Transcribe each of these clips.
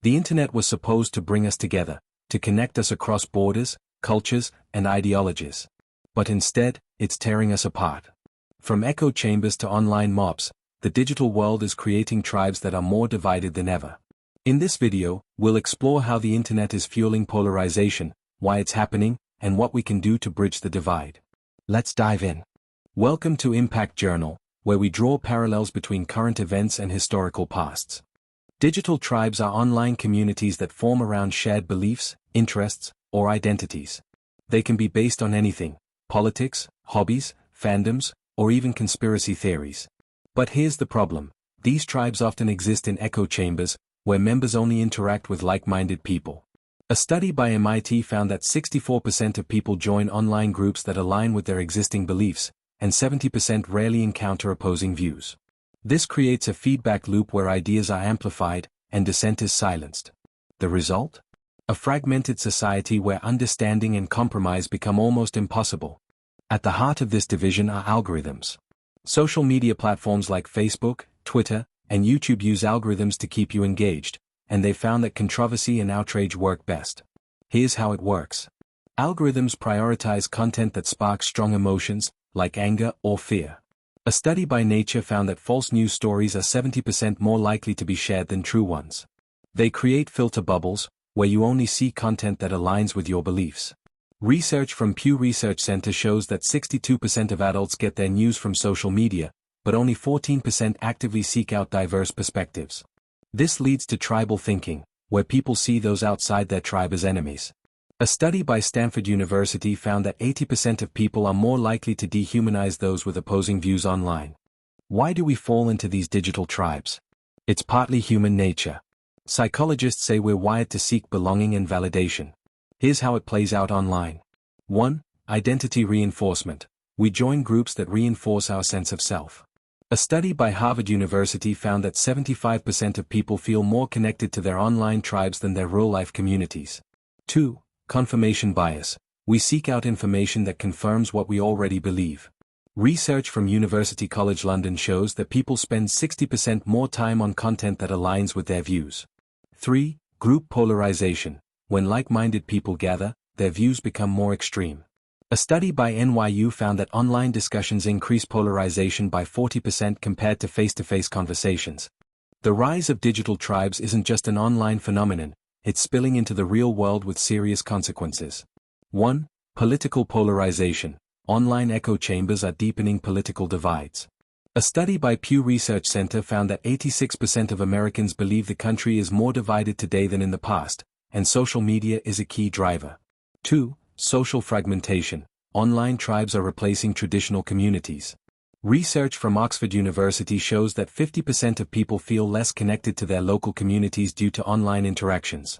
The internet was supposed to bring us together, to connect us across borders, cultures, and ideologies. But instead, it's tearing us apart. From echo chambers to online mobs, the digital world is creating tribes that are more divided than ever. In this video, we'll explore how the internet is fueling polarization, why it's happening, and what we can do to bridge the divide. Let's dive in. Welcome to Impact Journal, where we draw parallels between current events and historical pasts. Digital tribes are online communities that form around shared beliefs, interests, or identities. They can be based on anything: politics, hobbies, fandoms, or even conspiracy theories. But here's the problem: these tribes often exist in echo chambers, where members only interact with like-minded people. A study by MIT found that 64% of people join online groups that align with their existing beliefs, and 70% rarely encounter opposing views. This creates a feedback loop where ideas are amplified, and dissent is silenced. The result? A fragmented society where understanding and compromise become almost impossible. At the heart of this division are algorithms. Social media platforms like Facebook, Twitter, and YouTube use algorithms to keep you engaged, and they found that controversy and outrage work best. Here's how it works. Algorithms prioritize content that sparks strong emotions, like anger or fear. A study by Nature found that false news stories are 70% more likely to be shared than true ones. They create filter bubbles, where you only see content that aligns with your beliefs. Research from Pew Research Center shows that 62% of adults get their news from social media, but only 14% actively seek out diverse perspectives. This leads to tribal thinking, where people see those outside their tribe as enemies. A study by Stanford University found that 80% of people are more likely to dehumanize those with opposing views online. Why do we fall into these digital tribes? It's partly human nature. Psychologists say we're wired to seek belonging and validation. Here's how it plays out online. 1. Identity reinforcement. We join groups that reinforce our sense of self. A study by Harvard University found that 75% of people feel more connected to their online tribes than their real-life communities. 2. Confirmation bias. We seek out information that confirms what we already believe. Research from University College London shows that people spend 60% more time on content that aligns with their views. 3. Group polarization. When like-minded people gather, their views become more extreme. A study by NYU found that online discussions increase polarization by 40% compared to face-to-face conversations. The rise of digital tribes isn't just an online phenomenon, it's spilling into the real world with serious consequences. 1. Political polarization. Online echo chambers are deepening political divides. A study by Pew Research Center found that 86% of Americans believe the country is more divided today than in the past, and social media is a key driver. 2. Social fragmentation. Online tribes are replacing traditional communities. Research from Oxford University shows that 50% of people feel less connected to their local communities due to online interactions.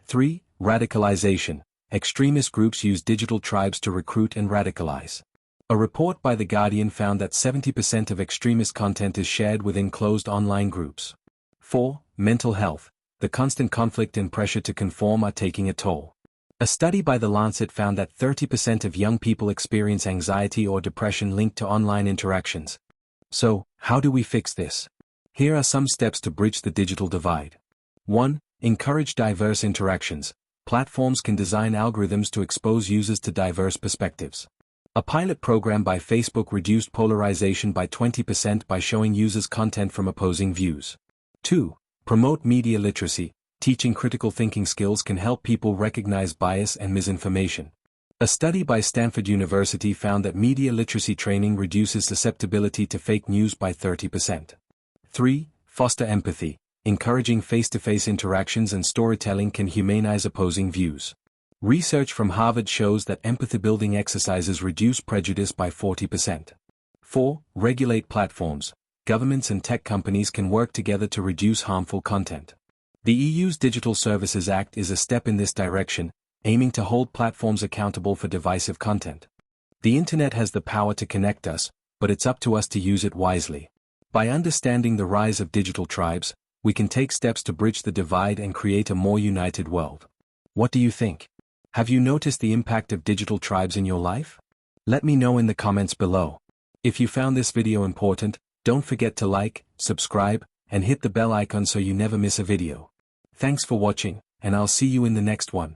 3. Radicalization. Extremist groups use digital tribes to recruit and radicalize. A report by The Guardian found that 70% of extremist content is shared within closed online groups. 4. Mental health. The constant conflict and pressure to conform are taking a toll. A study by The Lancet found that 30% of young people experience anxiety or depression linked to online interactions. So, how do we fix this? Here are some steps to bridge the digital divide. 1. Encourage diverse interactions. Platforms can design algorithms to expose users to diverse perspectives. A pilot program by Facebook reduced polarization by 20% by showing users content from opposing views. 2. Promote media literacy. Teaching critical thinking skills can help people recognize bias and misinformation. A study by Stanford University found that media literacy training reduces susceptibility to fake news by 30%. 3. Foster empathy. Encouraging face-to-face interactions and storytelling can humanize opposing views. Research from Harvard shows that empathy-building exercises reduce prejudice by 40%. 4. Regulate platforms. Governments and tech companies can work together to reduce harmful content. The EU's Digital Services Act is a step in this direction, aiming to hold platforms accountable for divisive content. The internet has the power to connect us, but it's up to us to use it wisely. By understanding the rise of digital tribes, we can take steps to bridge the divide and create a more united world. What do you think? Have you noticed the impact of digital tribes in your life? Let me know in the comments below. If you found this video important, don't forget to like, subscribe, and hit the bell icon so you never miss a video. Thanks for watching, and I'll see you in the next one.